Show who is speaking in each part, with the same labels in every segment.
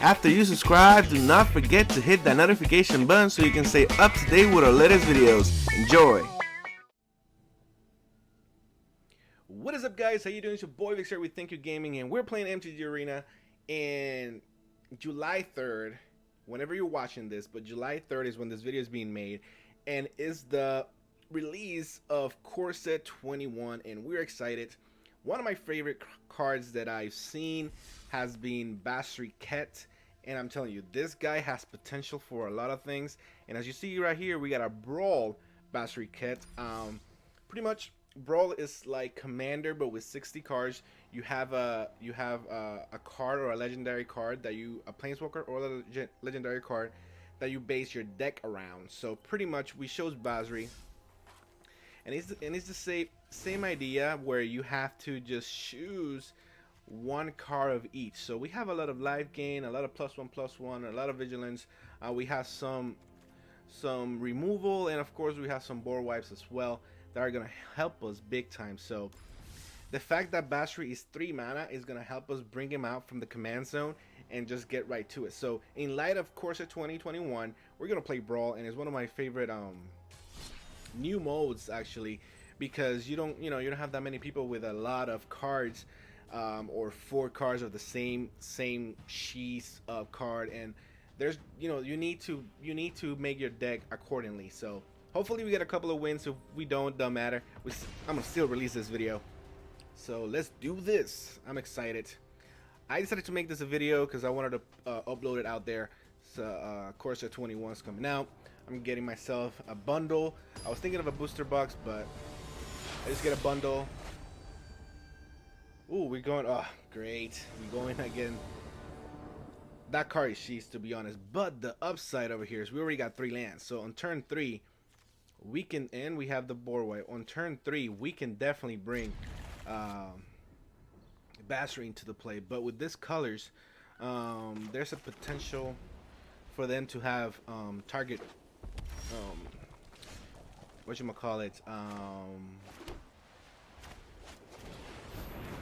Speaker 1: After you subscribe, do not forget to hit that notification button so you can stay up to date with our latest videos. Enjoy! What is up, guys? How you doing? It's your boy Victor with Thank You Gaming, and we're playing MTG Arena. And July 3rd, whenever you're watching this, but July 3rd is when this video is being made, and is the release of Core Set 21, and we're excited. One of my favorite cards that I've seen has been Basri Ket, and I'm telling you, this guy has potential for a lot of things. And as you see right here, we got a Brawl Basri Ket. Pretty much Brawl is like Commander, but with 60 cards. You have a card or a legendary card that a Planeswalker or a legendary card that you base your deck around. So pretty much we chose Basri, and it's the same idea where you have to just choose one card of each. So we have a lot of life gain, a lot of +1/+1, a lot of vigilance. We have some removal, and of course we have some board wipes as well that are gonna help us big time. So the fact that Basri is 3 mana is gonna help us bring him out from the command zone and just get right to it. So in light of Core Set 2021, we're gonna play Brawl, and it's one of my favorite new modes actually, because you don't have that many people with a lot of cards, or 4 cards of the same sheets of card, and there's you need to make your deck accordingly. So hopefully we get a couple of wins. If we don't matter. I'm gonna still release this video. So let's do this. I'm excited. I decided to make this a video because I wanted to upload it out there. So Core Set 21 is coming out. I'm getting myself a bundle. I was thinking of a booster box, but I just get a bundle. Ooh, we're going. Oh, great. We're going again. That card is cheese, to be honest. But the upside over here is we already got 3 lands. So on turn 3, we can, and we have the board wipe. On turn 3, we can definitely bring Basri into the play. But with this colors, there's a potential for them to have target, whatchamacallit,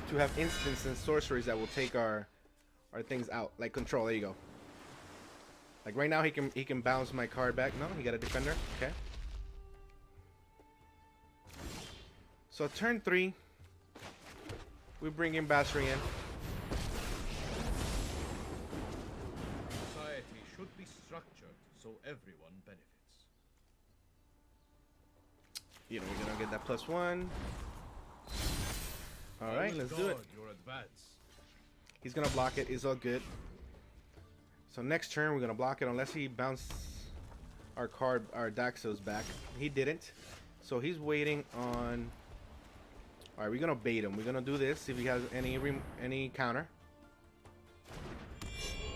Speaker 1: to have instants and sorceries that will take our things out, like control. There you go. Like right now he can bounce my card back. No, he got a defender. Okay. So turn 3, we bring in Basri in.
Speaker 2: Society should be structured so everyone benefits.
Speaker 1: We're gonna get that +1. All right, let's do it.
Speaker 2: Your advance.
Speaker 1: He's gonna block it. It's all good. So next turn we're gonna block it unless he bounces our Daxos back. He didn't, so he's waiting on. All right, we're gonna bait him. We're gonna do this. See if he has any counter.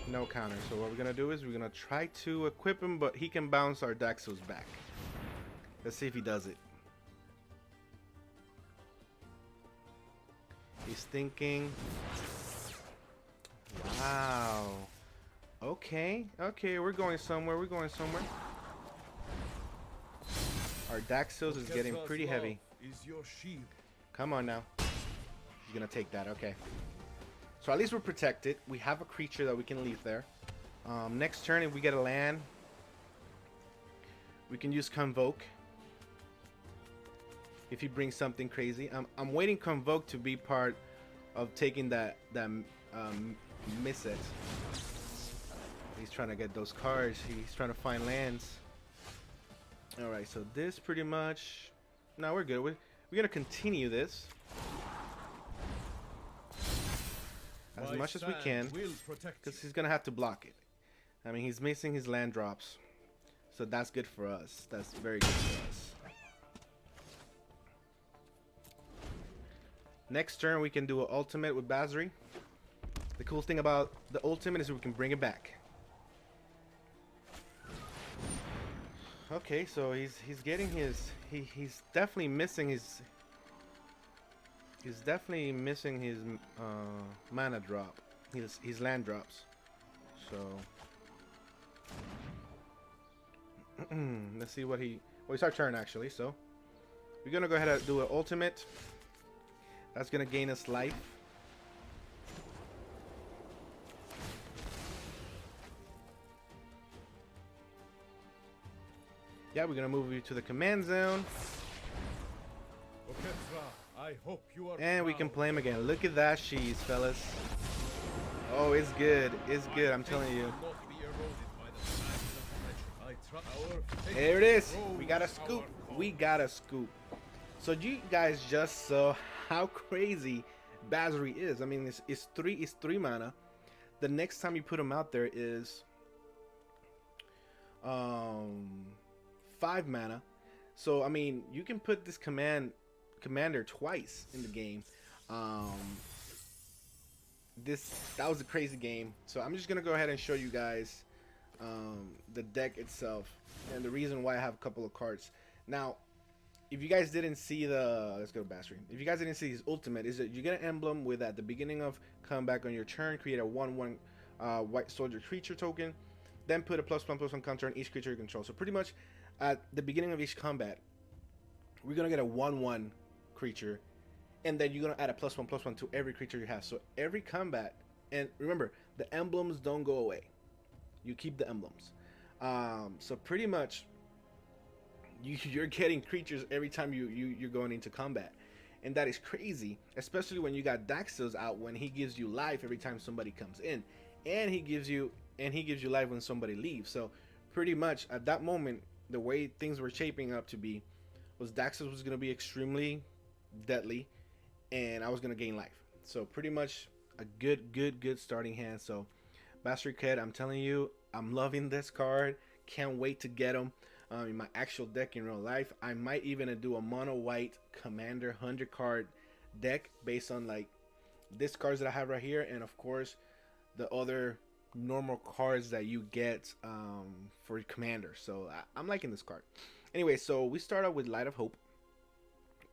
Speaker 1: No counter. So what we're gonna do is we're gonna try to equip him, but he can bounce our Daxos back. Let's see if he does it. He's thinking. Wow. Okay, we're going somewhere. Our Daxos is getting pretty heavy.
Speaker 2: Is your sheep.
Speaker 1: Come on now. He's gonna take that. Okay. So at least we're protected. We have a creature that we can leave there. Next turn, if we get a land, we can use Convoke. If he brings something crazy, I'm waiting Convoke to be part of taking that miss it. He's trying to get those cards. He's trying to find lands. All right, so this pretty much. No, we're good. We're gonna continue this as much as we can, because he's gonna have to block it. I mean, he's missing his land drops, so that's good for us. That's very good for us. Next turn, we can do an ultimate with Basri. The cool thing about the ultimate is we can bring it back. Okay, so he's getting his he's definitely missing his mana drop, his land drops. So let's see what well, it's our turn actually, so we're gonna go ahead and do an ultimate. That's gonna gain us life. Yeah, we're gonna move you to the command zone,
Speaker 2: Oketra, I hope you are
Speaker 1: and we can
Speaker 2: proud.
Speaker 1: play him again. Look at that cheese, fellas. Oh, it's good. It's good. I'm telling you.
Speaker 2: Will not be eroded by the sands of legend. Our faith
Speaker 1: There it is. We got a
Speaker 2: grows
Speaker 1: scoop.
Speaker 2: our
Speaker 1: We
Speaker 2: cause.
Speaker 1: got a scoop. So you guys just saw how crazy Basri is. I mean, it's three mana. The next time you put him out there is 5 mana. So I mean, you can put this commander twice in the game. Um, that was a crazy game. So I'm just gonna go ahead and show you guys the deck itself and the reason why I have a couple of cards. Now, if you guys didn't see let's go to Basri. If you guys didn't see his ultimate, is that you get an emblem with at the beginning of comeback on your turn, create a 1/1 white soldier creature token, then put a +1/+1 counter on each creature you control. So pretty much at the beginning of each combat, we're gonna get a 1/1 creature, and then you're gonna add a +1/+1 to every creature you have. So every combat, and remember, the emblems don't go away. You keep the emblems. So pretty much, you're getting creatures every time you're going into combat, and that is crazy, especially when you got Daxos out, when he gives you life every time somebody comes in, and he gives you life when somebody leaves. So pretty much at that moment, the way things were shaping up to be was Daxos was going to be extremely deadly, and I was going to gain life. So pretty much a good starting hand. So Master Kid, I'm telling you, I'm loving this card. Can't wait to get him in my actual deck in real life. I might even do a mono white commander 100 card deck based on like this cards that I have right here, and of course the other normal cards that you get for commander. So I'm liking this card. Anyway, so we start out with Light of Hope.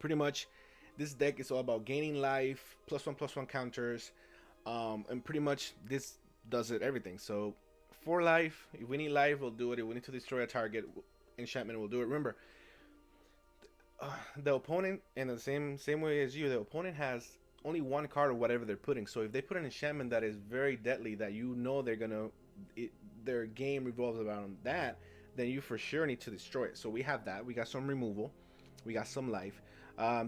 Speaker 1: Pretty much this deck is all about gaining life, +1/+1 counters, and pretty much this does it everything. So for life, if we need life, we'll do it. If we need to destroy a target, enchantment will do it. Remember, the opponent, in the same way as you, the opponent has only one card or whatever they're putting. So if they put an enchantment that is very deadly, that you know their game revolves around that, then you for sure need to destroy it. So we have that. We got some removal. We got some life.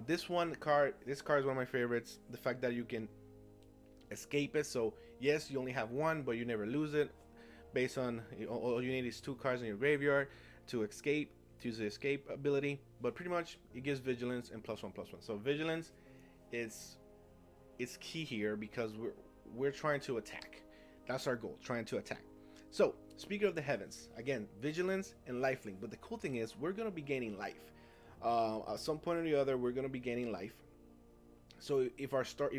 Speaker 1: This card is one of my favorites. The fact that you can escape it. So yes, you only have one, but you never lose it. Based on all you need is 2 cards in your graveyard to escape, to use the escape ability. But pretty much it gives vigilance and +1/+1. So vigilance is key here because we're trying to attack. That's our goal, trying to attack. So speaking of the heavens, again, vigilance and lifelink. But the cool thing is we're gonna be gaining life. At some point or the other, we're gonna be gaining life. So if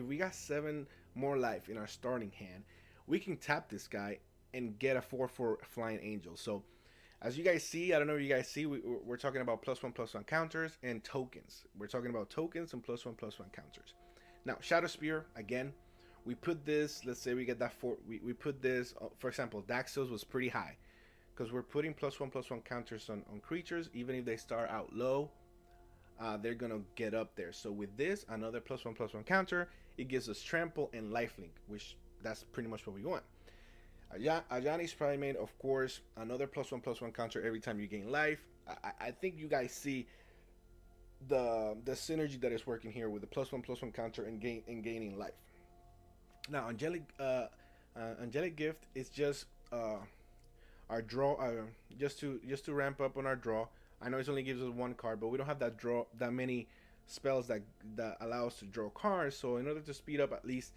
Speaker 1: we got 7 more life in our starting hand, we can tap this guy and get a 4/4 flying angel. So as you guys see, I don't know if you guys see, we're talking about +1/+1 counters and tokens. We're talking about tokens and +1/+1 counters. Now Shadow Spear, again, we put this, let's say we get that we put this, for example, Daxos was pretty high because we're putting +1/+1 counters on creatures. Even if they start out low, they're gonna get up there. So with this, another +1/+1 counter, it gives us trample and lifelink, which that's pretty much what we want. Ajani's Primate, of course, another +1/+1 counter every time you gain life. I think you guys see the synergy that is working here with the +1/+1 counter and gaining life. Now Angelic Gift is just our draw, just to ramp up on our draw. I know it only gives us 1 card, but we don't have that many spells that allow us to draw cards. So in order to speed up, at least,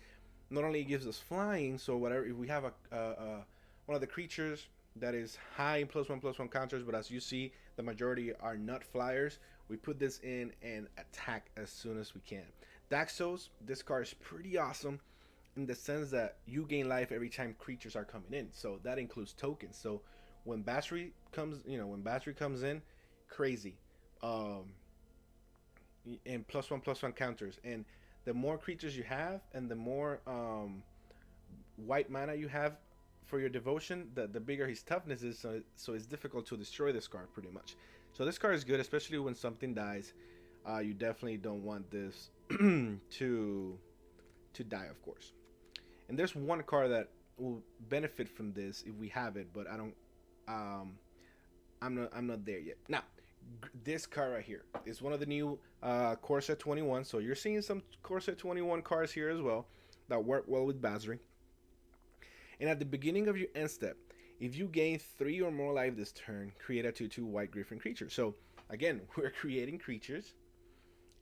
Speaker 1: not only it gives us flying, so whatever, if we have one of the creatures that is high in +1/+1 counters, but as you see, the majority are not flyers, we put this in and attack as soon as we can. Daxos, this card is pretty awesome in the sense that you gain life every time creatures are coming in. So that includes tokens. So when Basri comes in, crazy. And +1/+1 counters, and the more creatures you have and the more white mana you have for your devotion, the bigger his toughness is, so it's difficult to destroy this card pretty much. So this card is good, especially when something dies. You definitely don't want this to die, of course. And there's one card that will benefit from this if we have it, but I don't I'm not there yet. Now, this card right here is one of the new Corset 21. So you're seeing some Corset 21 cards here as well that work well with Basri. And at the beginning of your end step, if you gain 3 or more life this turn, create a 2/2 white griffin creature. So again, we're creating creatures,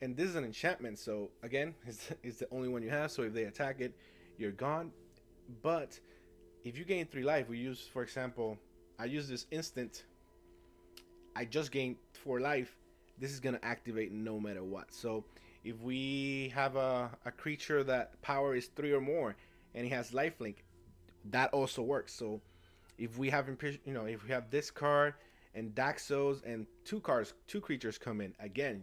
Speaker 1: and this is an enchantment. So again, it's the only one you have. So if they attack it, you're gone. But if you gain 3 life, we use, for example, I use this instant. I just gained 4 life. This is gonna activate no matter what. So if we have a creature that power is 3 or more, and he has lifelink, that also works. So if we have if we have this card and Daxos and 2 creatures come in, again,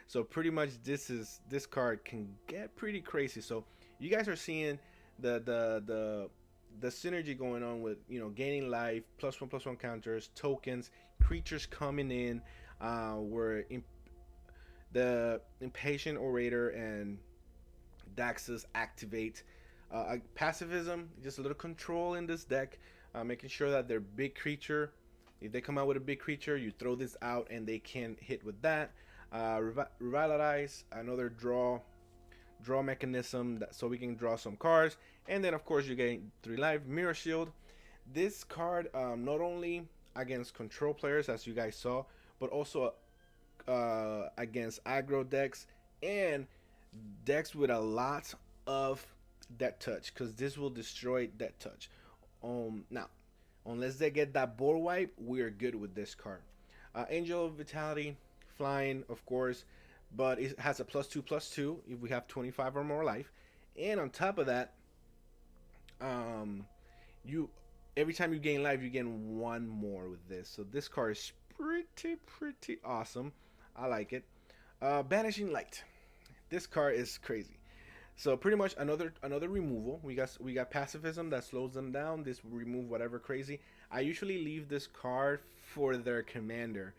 Speaker 1: so pretty much this card can get pretty crazy. So you guys are seeing the synergy going on with gaining life, +1/+1 counters, tokens, creatures coming in, the Impatient Orator and Daxos activate. Pacifism, just a little control in this deck, making sure that their big creature, if they come out with a big creature, you throw this out and they can't hit with that. Revitalize, another draw mechanism, so we can draw some cards. And then of course you gain 3 life. Mirror Shield, this card not only against control players, as you guys saw, but also against aggro decks and decks with a lot of Death Touch, because this will destroy Death Touch. Now, unless they get that board wipe, we're good with this card. Angel of Vitality, flying, of course, but it has a +2/+2 if we have 25 or more life. And on top of that, every time you gain life, you gain 1 more with this. So this card is pretty awesome. I like it. Banishing Light. This card is crazy. So pretty much another removal. We got Pacifism that slows them down. This will remove whatever crazy. I usually leave this card for their commander,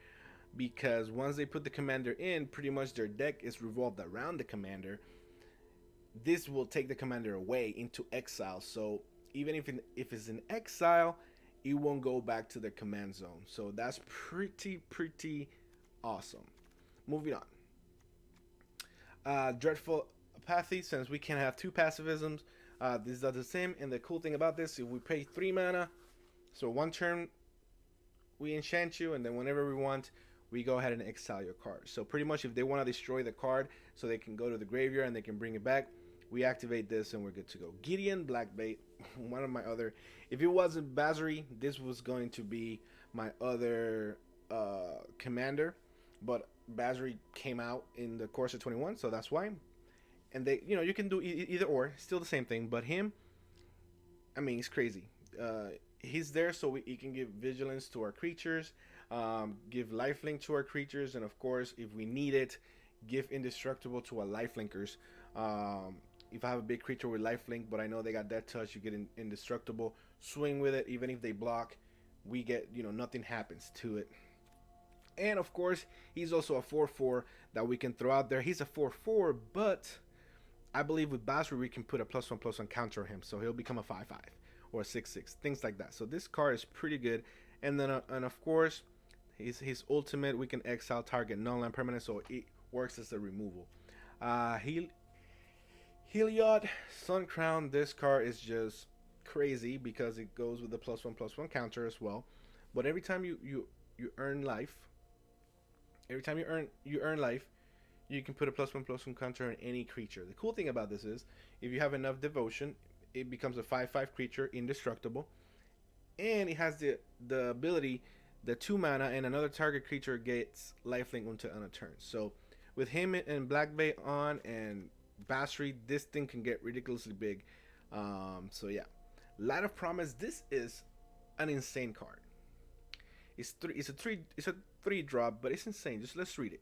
Speaker 1: because once they put the commander in, pretty much their deck is revolved around the commander. This will take the commander away into exile. So even if it's in exile, it won't go back to the command zone. So that's pretty awesome. Moving on. Dreadful Apathy, since we can have 2 pacifisms, this does the same. And the cool thing about this, if we pay 3 mana, so 1 turn we enchant you, and then whenever we want, we go ahead and exile your card. So pretty much if they want to destroy the card so they can go to the graveyard and they can bring it back, we activate this and we're good to go. Gideon Blackbait, one of my other, if it wasn't Basri, this was going to be my other commander, but Basri came out in the course of 21, so that's why. And they, you can do either or, still the same thing. But him, I mean, he's crazy. He's there so he can give vigilance to our creatures, give lifelink to our creatures, and of course, if we need it, give indestructible to our lifelinkers. If I have a big creature with lifelink, but I know they got Death Touch, you get indestructible. Swing with it, even if they block, we get, nothing happens to it. And of course, he's also a 4/4 that we can throw out there. He's a 4/4, but I believe with Basri we can put a +1/+1 counter on him, so he'll become a 5/5 or a 6/6, things like that. So this card is pretty good. And then, and of course, his ultimate, we can exile target non-land permanent, so it works as a removal. Heliod Sun Crown. This card is just crazy because it goes with the +1/+1 counter as well. But every time you earn life, you earn life, you can put a +1/+1 counter on any creature. The cool thing about this is, if you have enough devotion, it becomes a 5/5 creature, indestructible, and it has the ability, the 2 mana, and another target creature gets lifelink until on a turn. So with him and Blackbait on and Basri, this thing can get ridiculously big. So yeah, Light of Promise. This is an insane card. It's a 3-drop, but it's insane. Just let's read it.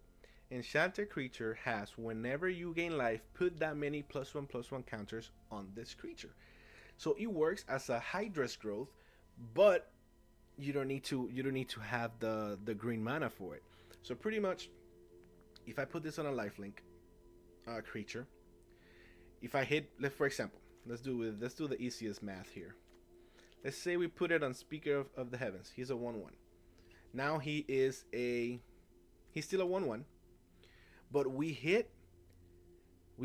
Speaker 1: Enchanted creature has, whenever you gain life, put that many +1/+1 counters on this creature. So it works as a Hydra's growth, but you don't need to have the green mana for it. So pretty much, if I put this on a lifelink creature, if I hit, for example, let's do the easiest math here. Let's say we put it on Speaker of the Heavens. He's a 1/1. Now he's still a 1/1, but we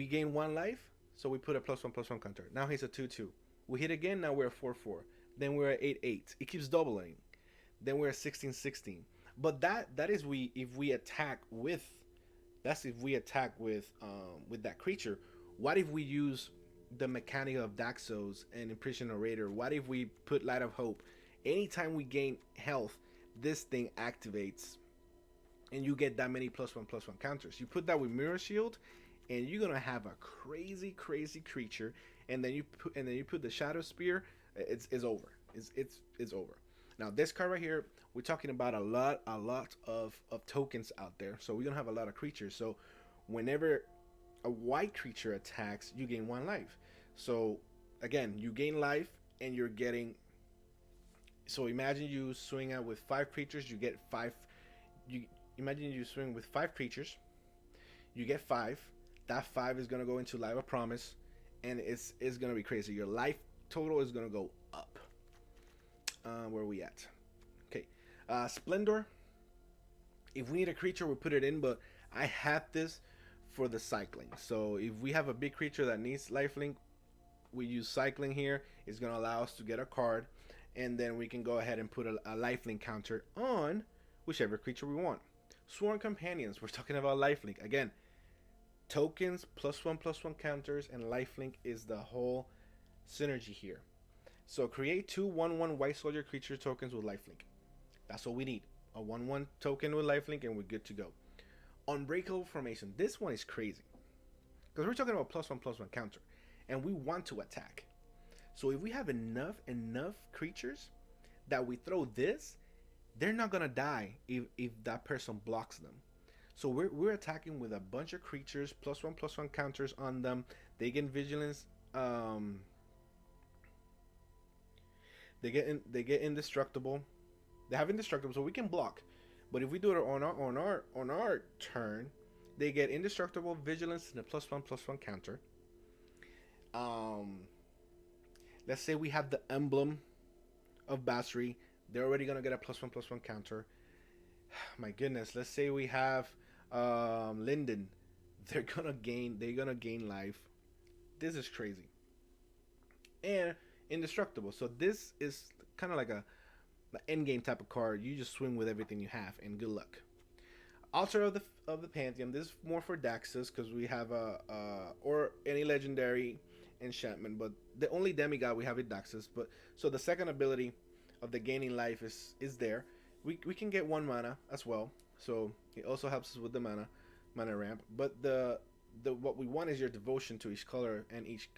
Speaker 1: gain 1 life, so we put a +1/+1 counter. Now he's a 2/2. We hit again, now we're a 4/4. Then we're at 8/8. It keeps doubling. Then we're at 16/16. But that is if we attack with that creature. What if we use the mechanic of Daxos and Impression Orator? What if we put Light of Hope? Anytime we gain health, this thing activates, and you get that many +1/+1 counters. You put that with Mirror Shield, and you're gonna have a crazy creature. And then you put the Shadow Spear. It's over. It's over. Now this card right here, we're talking about a lot of tokens out there. So we're gonna have a lot of creatures. So whenever a white creature attacks, you gain 1 life. So again, you gain life, and you're getting. So imagine you swing out with 5 creatures, you get 5. Imagine you swing with 5 creatures, you get 5. That 5 is gonna go into Life of Promise, and it's gonna be crazy. Your life total is gonna go up. Where are we at? Okay, Splendor. If we need a creature, we put it in, but I have this for the cycling. So if we have a big creature that needs lifelink, we use cycling here. It's gonna allow us to get a card, and then we can go ahead and put a lifelink counter on whichever creature we want. Sworn Companions. We're talking about lifelink again. Tokens, +1/+1 counters, and lifelink is the whole synergy here. So create 2 1/1 White Soldier creature tokens with lifelink. That's all we need. A 1/1 token with lifelink, and we're good to go. Unbreakable Formation. This one is crazy, because we're talking about +1/+1 counter, and we want to attack. So if we have enough creatures that we throw this, they're not gonna die if that person blocks them. So we're attacking with a bunch of creatures, +1/+1 counters on them. They get vigilance. They get indestructible. They have indestructible, so we can block. But if we do it on our turn, they get indestructible, vigilance, and a +1/+1 counter. Let's say we have the emblem of Basri. They're already gonna get a +1/+1 counter. My goodness. Let's say we have Linden. They're gonna gain life. This is crazy. And indestructible. So this is kind of like an end game type of card. You just swing with everything you have, and good luck. Altar of the Pantheon. This is more for Daxus, because we have or any legendary enchantment, but the only demigod we have is Daxus. But so the second ability of the gaining life is there. We can get 1 mana as well, so it also helps us with the mana ramp. But the what we want is your devotion to each color, and each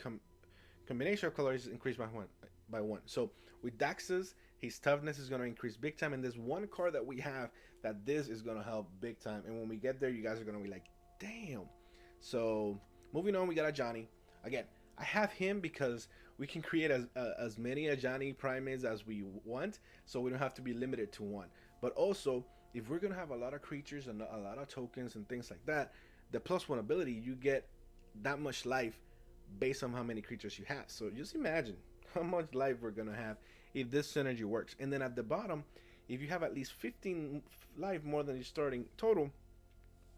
Speaker 1: combination of colors is increased by 1. So with Daxus, his toughness is going to increase big time, and there's one card that we have that this is going to help big time. And when we get there, you guys are going to be like, damn. So moving on, we got a Johnny. Again, I have him because we can create as many Ajani primates as we want, so we don't have to be limited to 1. But also, if we're going to have a lot of creatures and a lot of tokens and things like that, the +1 ability, you get that much life based on how many creatures you have. So just imagine how much life we're going to have if this synergy works. And then at the bottom, if you have at least 15 life more than your starting total,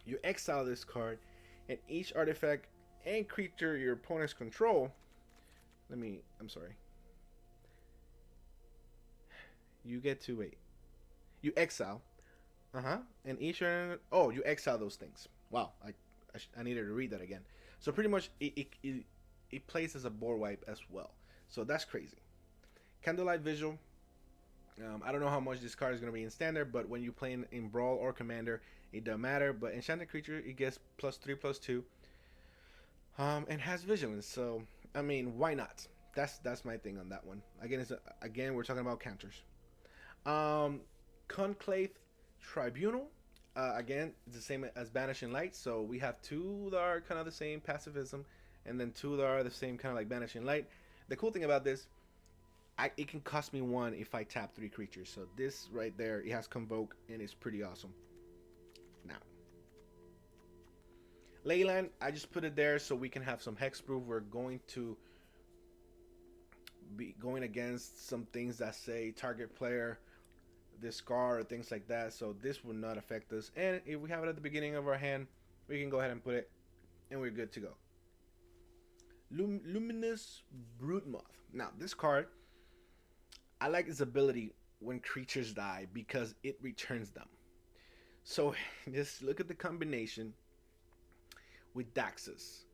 Speaker 1: you exile this card, and each artifact and creature your opponents control. I'm sorry. You get to wait. You exile. And each you exile those things. Wow, I needed to read that again. So pretty much it plays as a board wipe as well. So that's crazy. Candlelight Vigil. I don't know how much this card is going to be in standard, but when you play in Brawl or Commander, it doesn't matter. But Enchanted Creature, it gets +3/+2. And has Vigilance. So, I mean, why not? That's my thing on that one. Again, we're talking about counters. Conclave Tribunal. Again, it's the same as Banishing Light. So we have 2 that are kind of the same pacifism, and then 2 that are the same kind of like Banishing Light. The cool thing about this, it can cost me 1 if I tap 3 creatures. So this right there, it has Convoke, and it's pretty awesome. Now, Leyland, I just put it there so we can have some hexproof. We're going to be going against some things that say target player discard or things like that. So this will not affect us. And if we have it at the beginning of our hand, we can go ahead and put it, and we're good to go. Luminous Brood Moth. Now this card, I like its ability when creatures die because it returns them. So just look at the combination with Daxus.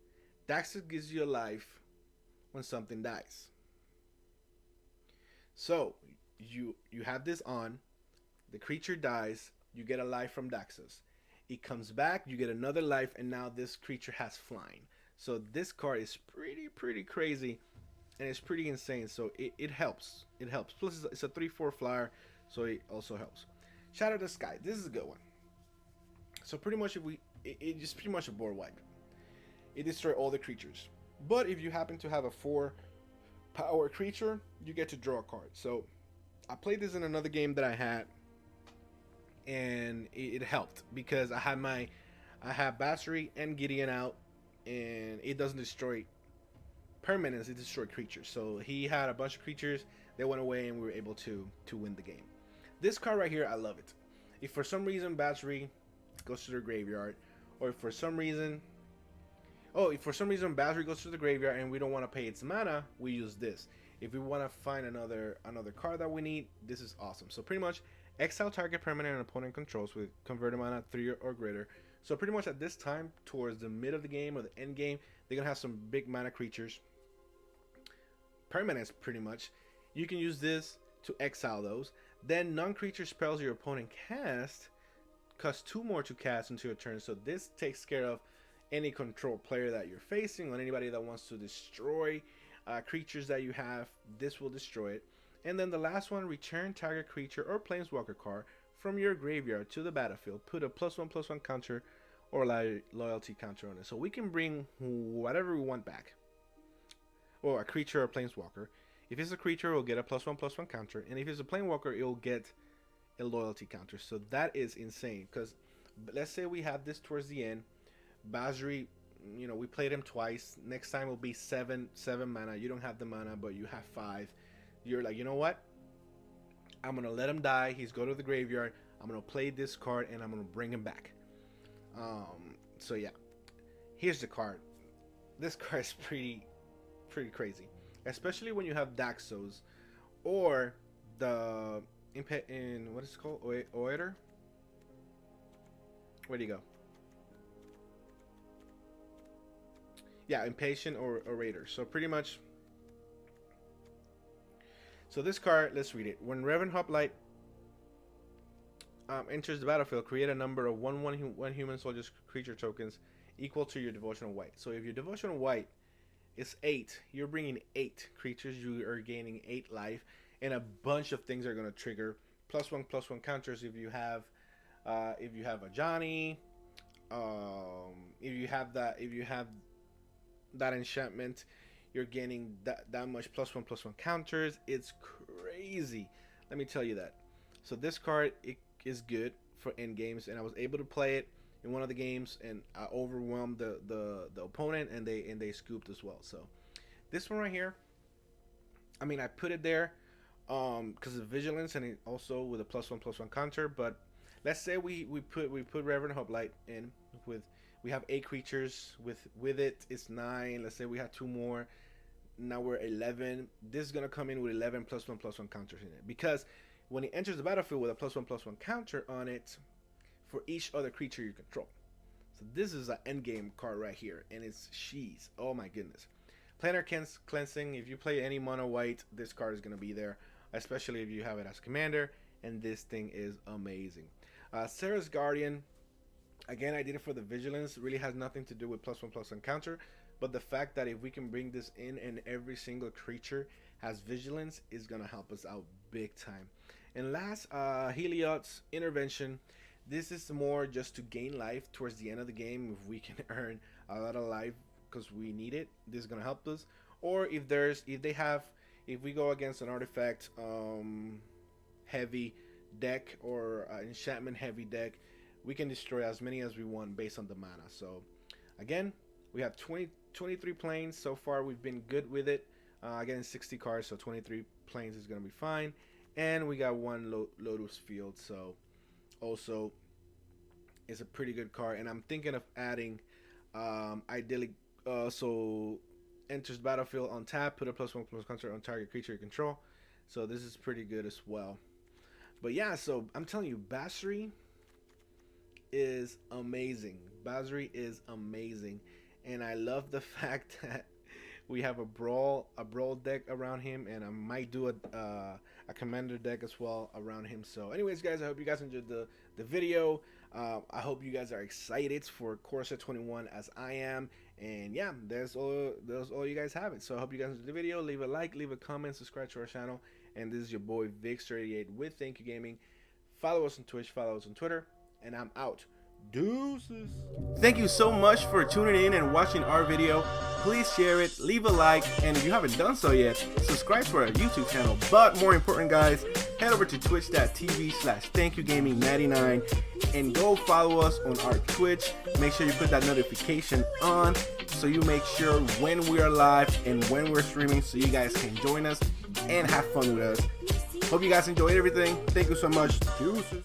Speaker 1: Daxus gives you a life when something dies. So you have this on, the creature dies, you get a life from Daxus. It comes back, you get another life, and now this creature has flying. So this card is pretty crazy, and it's pretty insane. So it helps. It helps. Plus it's a 3/4 flyer, so it also helps. Shatter the Sky. This is a good one. So pretty much it just pretty much a board wipe. It destroys all the creatures. But if you happen to have a 4 power creature, you get to draw a card. So I played this in another game that I had, and it helped because I have Basri and Gideon out, and it doesn't destroy permanents, it destroys creatures. So he had a bunch of creatures, they went away, and we were able to win the game. This card right here, I love it. If for some reason Basri goes to their graveyard, or if for some reason Basri goes to the graveyard and we don't want to pay its mana, we use this. If we want to find another card that we need, this is awesome. So pretty much exile target permanent an opponent controls with converted mana 3 or greater. So pretty much at this time, towards the mid of the game or the end game, they're gonna have some big mana creatures, permanents pretty much. You can use this to exile those. Then non-creature spells your opponent cast cost 2 more to cast until your turn. So this takes care of any control player that you're facing, or anybody that wants to destroy creatures that you have. This will destroy it. And then the last one, return target creature or planeswalker card from your graveyard to the battlefield. Put a +1/+1 counter or loyalty counter on it. So we can bring whatever we want back, or a creature or planeswalker. If it's a creature, it'll get a +1/+1 counter, and if it's a planeswalker, it'll get a loyalty counter. So that is insane, because let's say we have this towards the end. Basri, we played him twice. Next time will be 7 mana. You don't have the mana, but you have 5. You're like, you know what? I'm gonna let him die. He's go to the graveyard. I'm gonna play this card and I'm gonna bring him back. So yeah, here's the card. This card is pretty crazy, especially when you have Daxos or the in what is it called, Oiter. Where do you go? Yeah, Impatient or Raider. So pretty much. So this card, let's read it. When Revan Hoplite enters the battlefield, create a number of 1/1 human soldiers creature tokens equal to your devotional white. So if your devotional white is 8, you're bringing 8 creatures. You are gaining 8 life, and a bunch of things are going to trigger +1/+1 counters. If you have a Johnny, if you have that enchantment, you're gaining that much +1/+1 counters. It's crazy, let me tell you that. So this card, it is good for end games, and I was able to play it in one of the games, and I overwhelmed the opponent, and they scooped as well. So this one right here, I mean, I put it there because of vigilance, and it also with a +1/+1 counter. But let's say we put Reverend Hoplite in with. We have 8 creatures with it. It's 9. Let's say we have 2 more. Now we're 11. This is gonna come in with 11 +1/+1 counters in it, because when it enters the battlefield with a +1/+1 counter on it for each other creature you control. So this is an endgame card right here, and it's cheese. Oh my goodness. Planar Cleansing. If you play any mono white, this card is gonna be there, especially if you have it as commander. And this thing is amazing. Sarah's Guardian. Again, I did it for the vigilance. It really has nothing to do with +1/+1 counter, but the fact that if we can bring this in and every single creature has vigilance is gonna help us out big time. And last, Heliod's Intervention. This is more just to gain life towards the end of the game. If we can earn a lot of life because we need it, this is gonna help us. Or if we go against an artifact heavy deck or enchantment heavy deck, we can destroy as many as we want based on the mana. So again, we have 23 planes so far. We've been good with it. Again, 60 cards, so 23 planes is going to be fine. And we got one Lotus Field, so also it's a pretty good card. And I'm thinking of adding ideally so enters battlefield on tap, put a +1/+1 counter on target creature you control. So this is pretty good as well. But yeah, so I'm telling you, Basri is amazing. Basri is amazing, and I love the fact that we have a brawl deck around him, and I might do a commander deck as well around him. So anyways, guys, I hope you guys enjoyed the video. I hope you guys are excited for Corsa 21 as I am. And yeah, that's all you guys have it. So I hope you guys enjoyed the video. Leave a like, leave a comment, subscribe to our channel. And this is your boy Vix38 with Thank You Gaming. Follow us on Twitch, follow us on Twitter, and I'm out. Deuces. Thank you so much for tuning in and watching our video. Please share it, leave a like, and if you haven't done so yet, subscribe to our YouTube channel. But more important, guys, head over to twitch.tv/thankyougaming99 and go follow us on our Twitch. Make sure you put that notification on so you make sure when we are live and when we're streaming, so you guys can join us and have fun with us. Hope you guys enjoyed everything. Thank you so much. Deuces.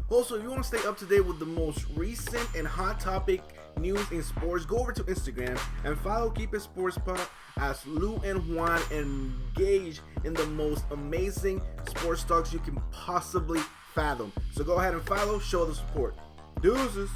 Speaker 1: Also, if you want to stay up to date with the most recent and hot topic news in sports, go over to Instagram and follow KeepItSports Podcast as Lou and Juan engage in the most amazing sports talks you can possibly fathom. So go ahead and follow, show the support. Deuces.